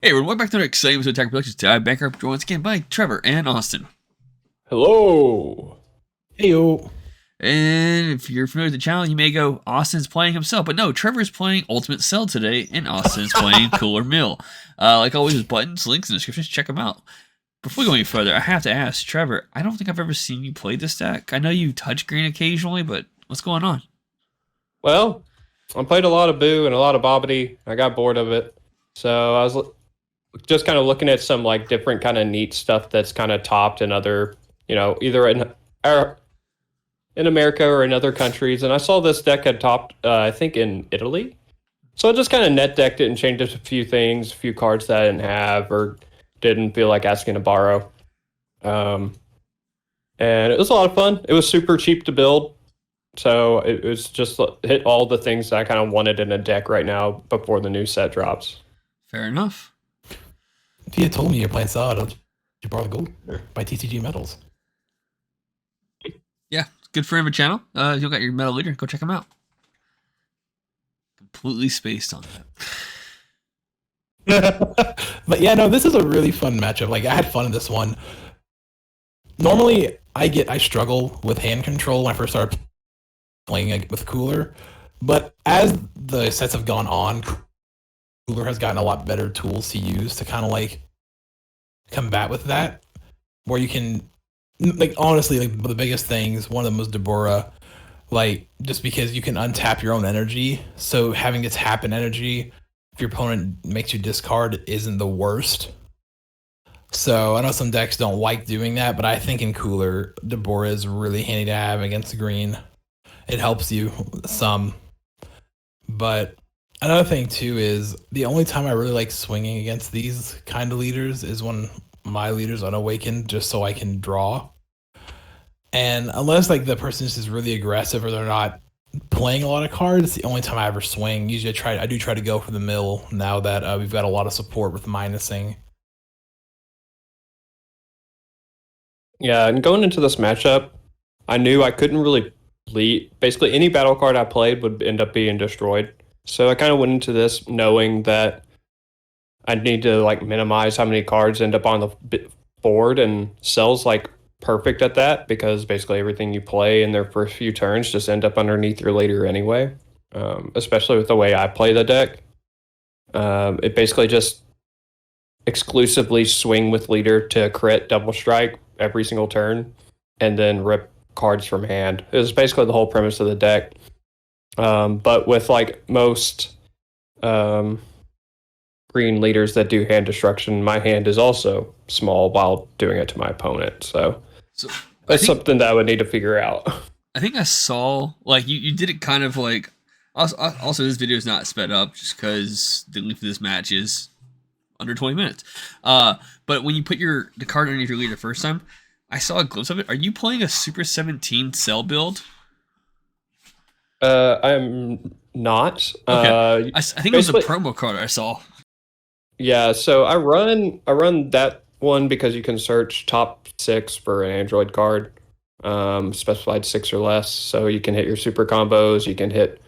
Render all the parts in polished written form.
Hey, everyone, welcome back to another exciting episode of Attack Productions. Today, I'm back up once again by Trevor and Austin. Hello. Heyo. And if you're familiar with the channel, you may go, Austin's playing himself. But no, Trevor's playing Ultimate Cell today, and Austin's playing Cooler Mill. Like always, with buttons, links, and descriptions, check them out. Before we go any further, I have to ask, Trevor, I don't think I've ever seen you play this deck. I know you touch green occasionally, but what's going on? Well, I played a lot of Boo and a lot of Bobbity. I got bored of it. So I was just kind of looking at some like different kind of neat stuff that's kind of topped in other, either in America or in other countries. And I saw this deck had topped, I think in Italy. So I just kind of net decked it and changed a few things, a few cards that I didn't have or didn't feel like asking to borrow. And it was a lot of fun. It was super cheap to build. So it was just hit all the things that I kind of wanted in a deck right now before the new set drops. Fair enough. If you had told me you're playing Solid, you borrow the gold by TCG Metals. Yeah, it's good for him a channel. You got your metal leader. Go check him out. Completely spaced on But yeah, no, this is a really fun matchup. Like, I had fun in this one. Normally, I struggle with hand control when I first started playing with Cooler. But as the sets have gone on, Cooler has gotten a lot better tools to use to kind of like combat with that. Where you can, like, honestly, like the biggest things, one of them was Deborah. Like, just because you can untap your own energy. So having to tap an energy if your opponent makes you discard isn't the worst. So I know some decks don't like doing that, but I think in Cooler, Deborah is really handy to have against green. It helps you some. But another thing too is the only time I really like swinging against these kind of leaders is when my leaders unawaken, just so I can draw. And unless like the person just is really aggressive or they're not playing a lot of cards, it's the only time I ever swing. Usually I do try to go for the mill now that we've got a lot of support with minusing. Yeah, and going into this matchup, I knew I couldn't really lead. Basically, any battle card I played would end up being destroyed. So I kind of went into this knowing that I need to like minimize how many cards end up on the board, and Cell's like perfect at that because basically everything you play in their first few turns just end up underneath your leader anyway. Especially with the way I play the deck, it basically just exclusively swing with leader to crit double strike every single turn, and then rip cards from hand. It was basically the whole premise of the deck. But with like most green leaders that do hand destruction, my hand is also small while doing it to my opponent. So that's something that I would need to figure out. I think I saw, like, you did it kind of like, also this video is not sped up just because the length of this match is under 20 minutes. But when you put the card underneath your leader first time, I saw a glimpse of it. Are you playing a Super 17 Cell build? I'm not. Okay. I think it was a promo card I saw. Yeah, so I run that one because you can search top 6 for an Android card, specified 6 or less. So you can hit your super combos, you can hit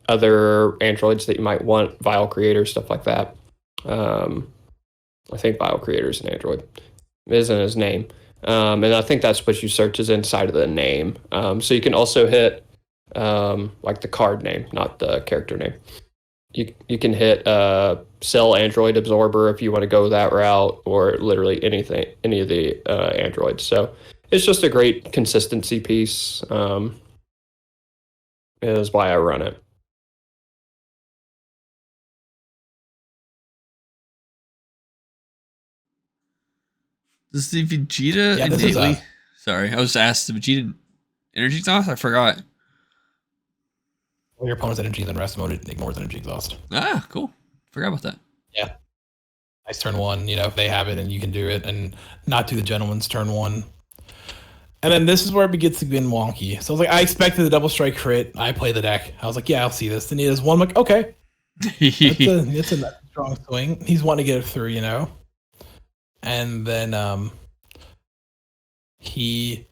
other androids that you might want, Vial Creator, stuff like that. I think Vial Creator is an android. It isn't his name. And I think that's what you search is inside of the name. So you can also hit like the card name, not the character name. You can hit Cell Android Absorber if you want to go that route, or literally any of the androids. So it's just a great consistency piece. Is why I run it. Does the Vegeta innately... Sorry, I was asked the Vegeta energy exhaust? I forgot. Well, your opponent's energy in rest mode, it ignores energy exhaust. Ah, cool. Forgot about that. Yeah. Nice turn one, if they have it and you can do it, and not do the gentleman's turn one. And then this is where it gets to be wonky. So I was like, I expected the double strike crit. I play the deck. I was like, yeah, I'll see this. Then he does one. I'm like, okay. It's a strong swing. He's wanting to get it through, And then he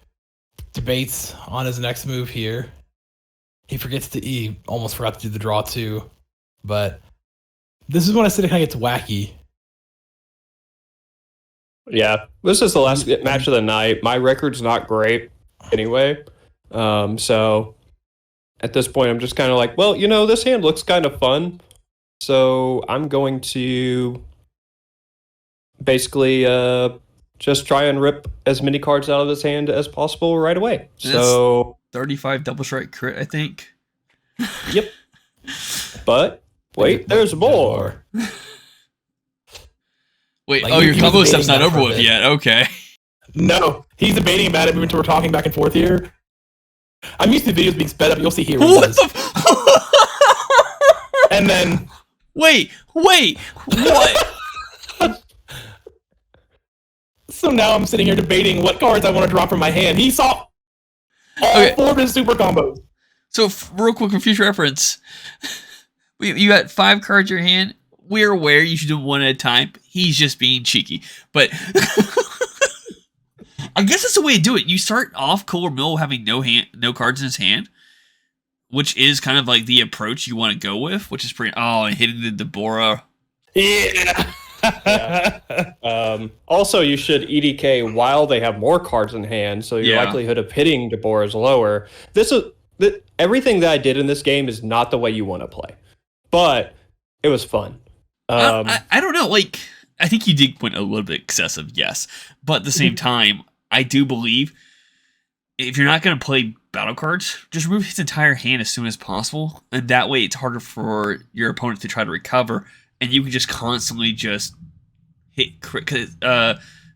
debates on his next move here. He almost forgot to do the draw too. But this is when I said it kind of gets wacky. Yeah, this is the last match of the night. My record's not great anyway. So at this point, I'm just kind of like, well, this hand looks kind of fun. So I'm going to basically just try and rip as many cards out of this hand as possible right away. So 35 double strike crit, I think. Yep. But wait, there's more. Wait, Like, your he was combo step's debating not that for over a with bit. yet. Okay. No, he's debating about it until we're talking back and forth here. I'm used to videos being sped up. You'll see here. What What the and then Wait, what? so now I'm sitting here debating what cards I want to draw from my hand. He saw all Okay. 4 of his super combos. So, real quick for future reference, you got 5 cards in your hand. We're aware you should do one at a time. He's just being cheeky. But I guess that's the way to do it. You start off Cooler Mill having no cards in his hand, which is kind of like the approach you want to go with, which is pretty. Oh, and hitting the Deborah. Yeah. Also, you should EDK while they have more cards in hand, so your Yeah. likelihood of hitting Deborah is lower. Everything that I did in this game is not the way you want to play, but it was fun. I don't know. Like, I think you did went a little bit excessive, yes. But at the same time, I do believe if you're not going to play battle cards, just remove his entire hand as soon as possible. And that way it's harder for your opponent to try to recover. And you can just constantly just hit crit. Because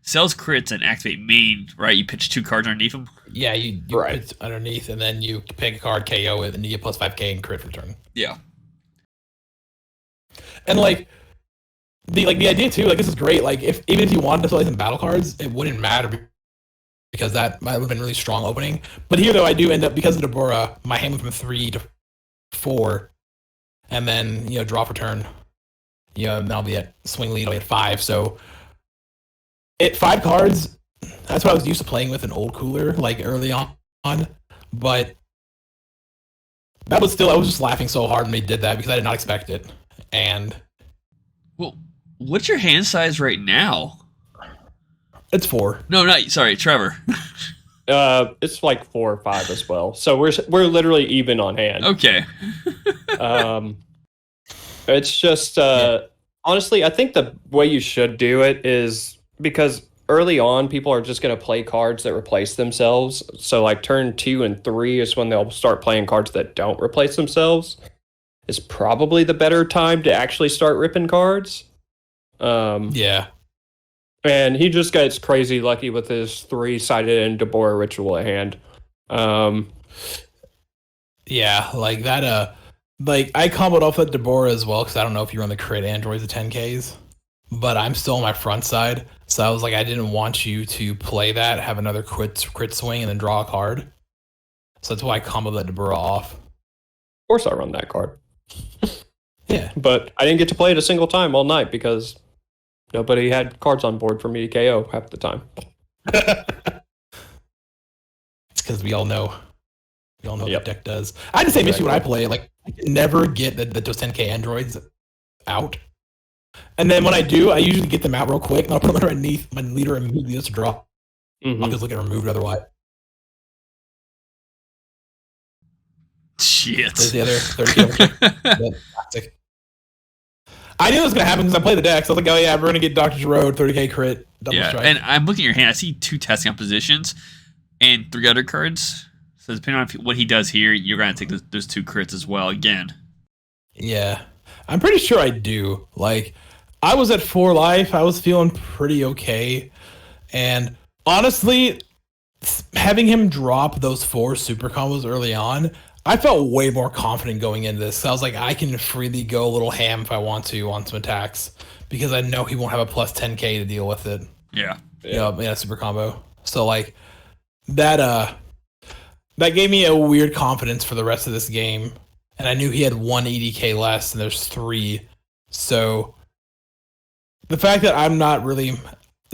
Cell's crits and activate main, right? You pitch 2 cards underneath him. Yeah, you Right. put underneath, and then you pick a card, KO it, and you get plus 5k and crit for turn. Yeah. And like the idea too, like this is great. Like even if you wanted to play some battle cards, it wouldn't matter because that might have been really strong opening. But here though, I do end up because of Deborah, my hand went from 3 to 4, and then draw for turn. Then I'll be at swing lead. I'll be at 5. So at 5 cards, that's what I was used to playing with an old cooler like early on. But that was still I was just laughing so hard when they did that because I did not expect it. And Well, what's your hand size right now? it's 4. No, not sorry, Trevor. It's like 4 or 5 as well, so we're literally even on hand. Okay. It's just honestly, I think the way you should do it is because early on people are just going to play cards that replace themselves. So like turn 2 and 3 is when they'll start playing cards that don't replace themselves. Is probably the better time to actually start ripping cards. Yeah. And he just gets crazy lucky with his 3-sided and Deborah ritual at hand. Yeah, like that. Like I comboed off that Deborah as well because I don't know if you run the crit androids at 10Ks, but I'm still on my front side, so I was like, I didn't want you to play that, have another crit swing, and then draw a card. So that's why I comboed that Deborah off. Of course, I run that card. Yeah, But I didn't get to play it a single time all night because nobody had cards on board for me to KO half the time. it's because we all know. We all know what Yep. the deck does. I had the same issue when I play. Like, I can never get those 10K androids out. And then when I do, I usually get them out real quick, and I'll put them underneath my leader and immediately just draw. Mhm. I'll just look at removed otherwise. Shit. There's the other 30K. Classic. I knew it was going to happen because I played the deck. So I was like, oh yeah, we're going to get Dr. Road, 30K crit, double Yeah, strike. and I'm looking at your hand. I see 2 testing out positions and 3 other cards. So depending on what he does here, you're going to take those 2 crits as well again. Yeah. I'm pretty sure I do. Like, I was at 4 life. I was feeling pretty okay. And honestly, having him drop those 4 super combos early on, I felt way more confident going into this. I was like, I can freely go a little ham if I want to on some attacks because I know he won't have a plus 10K to deal with it. Yeah. Yeah, super combo. So like that gave me a weird confidence for the rest of this game. And I knew he had 1 EDK less and there's 3. So the fact that I'm not really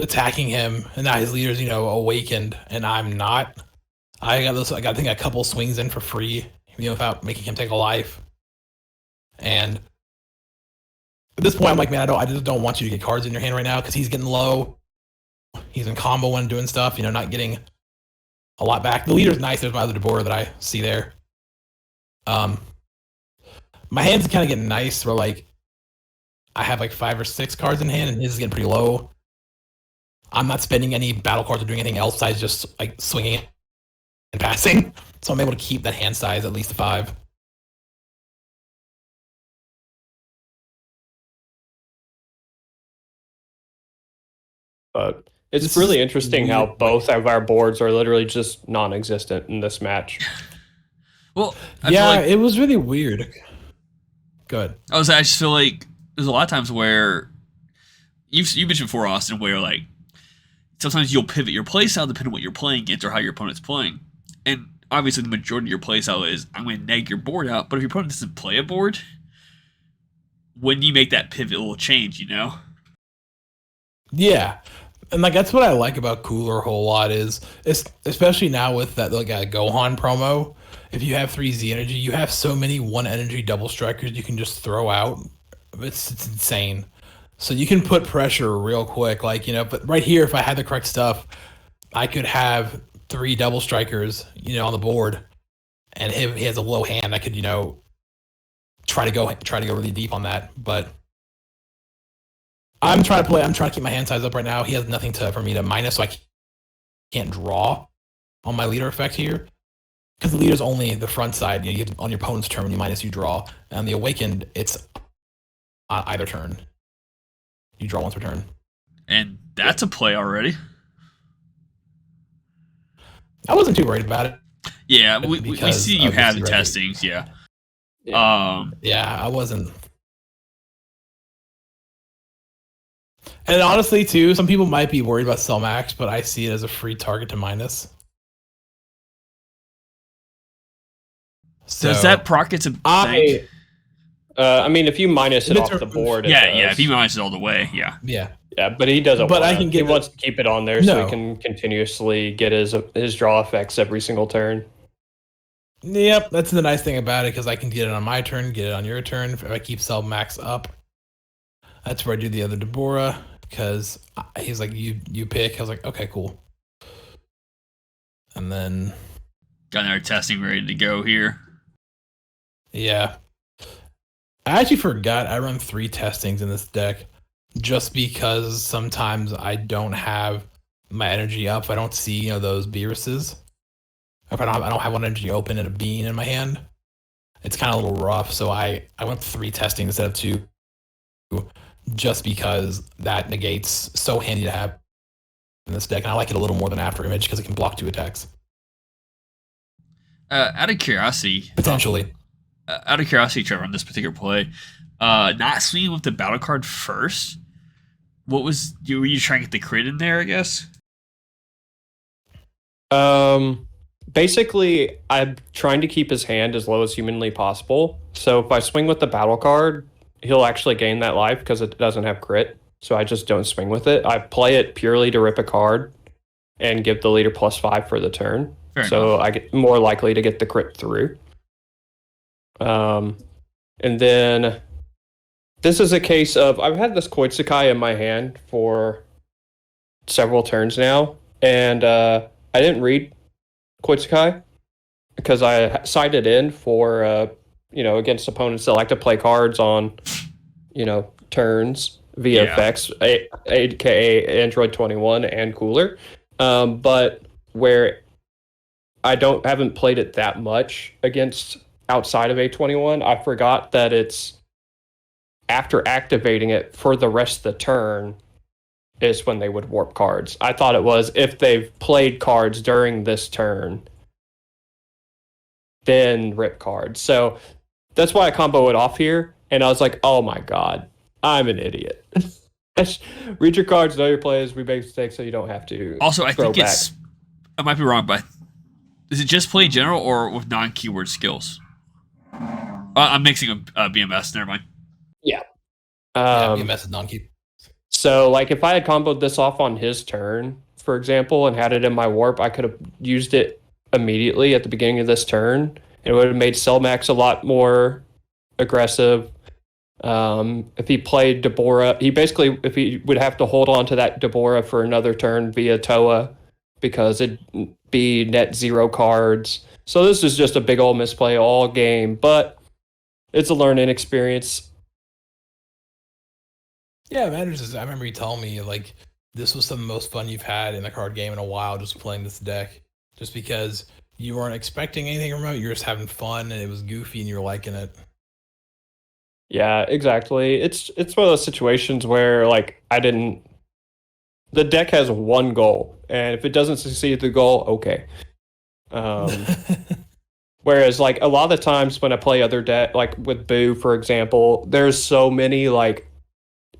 attacking him and now his leader's, awakened and I'm not, I got I think a couple swings in for free, without making him take a life. And at this point I'm like, man, I just don't want you to get cards in your hand right now because he's getting low. He's in combo when doing stuff, not getting a lot back. The leader's nice. There's my other Deborah that I see there. My hand's kind of getting nice where like I have like 5 or 6 cards in hand and his is getting pretty low. I'm not spending any battle cards or doing anything else besides just like swinging and passing. So I'm able to keep that hand size at least 5. But it's really interesting how both of our boards are literally just non-existent in this match. Well, it was really weird. Good. I just feel like there's a lot of times where you mentioned before, Austin, where like sometimes you'll pivot your playstyle depending on what you're playing against or how your opponent's playing. And obviously the majority of your playstyle is I'm going to neg your board out, but if your opponent doesn't play a board, when you make that pivot, it will change, Yeah. And like that's what I like about Cooler a whole lot is especially now with that like a Gohan promo. If you have 3 Z energy, you have so many 1 energy double strikers you can just throw out. It's insane. So you can put pressure real quick, like But right here, if I had the correct stuff, I could have 3 double strikers, on the board, and if he has a low hand, I could try to go really deep on that, but. I'm trying to keep my hand size up right now. He has nothing for me to minus, so I can't draw on my leader effect here. Because the leader's only the front side. You get on your opponent's turn, you minus, you draw. And on the Awakened, it's either turn. You draw once per turn. And that's a play already. I wasn't too worried about it. Yeah, we see you have the testings, yeah. Yeah, I wasn't. And honestly, too, some people might be worried about Cell Max, but I see it as a free target to minus. So, does that proc it to bank? I mean, if you minus it off the board, if he minuses it all the way, yeah. Yeah, but he doesn't. But he wants to keep it on there so he can continuously get his draw effects every single turn. Yep, that's the nice thing about it because I can get it on my turn, get it on your turn. If I keep Cell Max up, that's where I do the other Deborah. Because he's like, you pick. I was like, okay, cool. And then got another testing ready to go here. Yeah. I actually forgot I run 3 testings in this deck just because sometimes I don't have my energy up. I don't see, those Beeruses. If I don't have one energy open and a bean in my hand. It's kind of a little rough. So I went 3 testing instead of 2. Just because that negates so handy to have in this deck, and I like it a little more than After Image because it can block 2 attacks. Out of curiosity, potentially. Trevor, on this particular play, not swinging with the battle card first. What was were you trying to get the crit in there? I guess. Basically, I'm trying to keep his hand as low as humanly possible. So if I swing with the battle card, he'll actually gain that life because it doesn't have crit. So I just don't swing with it. I play it purely to rip a card and give the leader +5 for the turn. Fair enough. I get more likely to get the crit through. And then this is a case of I've had this Koitsukai in my hand for several turns now, and I didn't read Koitsukai because I sighted in for against opponents that like to play cards on, turns via effects, aka Android 21 and Cooler. But where I haven't played it that much against outside of A21, I forgot that it's after activating it for the rest of the turn is when they would warp cards. I thought it was if they've played cards during this turn, then rip cards. So that's why I combo it off here, and I was like, oh my god, I'm an idiot. Read your cards, know your plays, we make mistakes so you don't have to. Also, I think I might be wrong, but is it just play general or with non-keyword skills? I'm mixing a BMS, never mind. Yeah. BMS is non-keyword. So, like, if I had comboed this off on his turn, for example, and had it in my warp, I could have used it immediately at the beginning of this turn. It would have made Cell Max a lot more aggressive. If he played Deborah, if he would have to hold on to that Deborah for another turn via Toa because it'd be net 0 cards. So this is just a big old misplay all game, but it's a learning experience. Yeah, I remember you telling me like this was the most fun you've had in a card game in a while, just playing this deck, just because you weren't expecting anything from it. You're just having fun, and it was goofy, and you're liking it. Yeah, exactly. It's one of those situations where like the deck has one goal, and if it doesn't succeed at the goal, okay. Whereas like a lot of the times when I play other deck, like with Boo, for example, there's so many like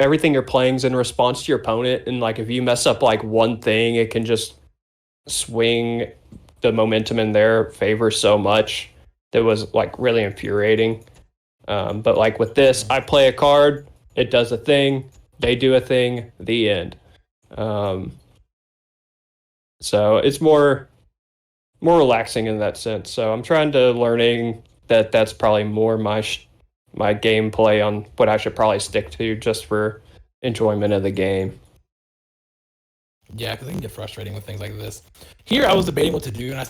everything you're playing is in response to your opponent, and like if you mess up like one thing, it can just swing the momentum in their favor so much. That was like really infuriating. But like with this, I play a card, it does a thing, they do a thing, the end. So it's more relaxing in that sense. So I'm trying to learning that that's probably more my gameplay on what I should probably stick to just for enjoyment of the game. Yeah, because it can get frustrating with things like this. Here, I was debating what to do, and I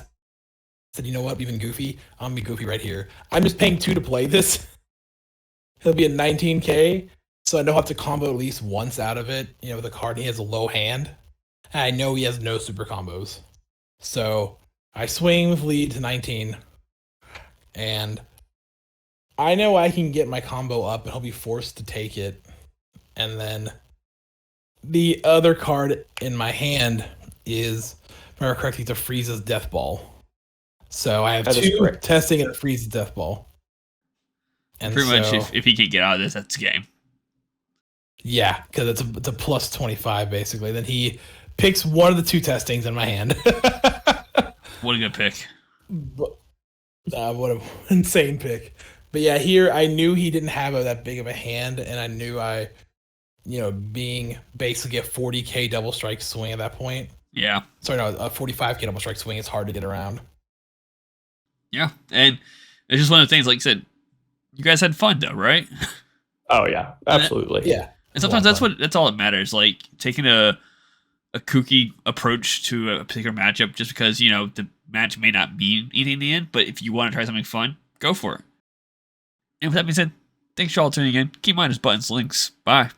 said, you know what, even goofy, I'm gonna be goofy right here. I'm just paying 2 to play this. He'll be a 19k, so I don't have to combo at least once out of it. You know, with a card, he has a low hand. And I know he has no super combos. So I swing with lead to 19, and I know I can get my combo up, and he'll be forced to take it. And then the other card in my hand is, if I remember correctly, it's a Frieza's Death Ball. So I have 2 testing and a Frieza's Death Ball. And pretty much, if he can't get out of this, that's game. Yeah, because it's a plus 25 basically. Then he picks one of the 2 testings in my hand. What a good pick! What an insane pick! But yeah, here I knew he didn't have that big of a hand, and I knew being basically a 40k double strike swing at that point. Yeah. Sorry, no, a 45k double strike swing is hard to get around. Yeah, and it's just one of the things. Like you said, you guys had fun though, right? Oh yeah, absolutely. Yeah. And sometimes that's all that matters. Like taking a kooky approach to a particular matchup just because, the match may not be anything in the end, but if you want to try something fun, go for it. And with that being said, thanks for all tuning in. Keep in mind, there's buttons, links. Bye.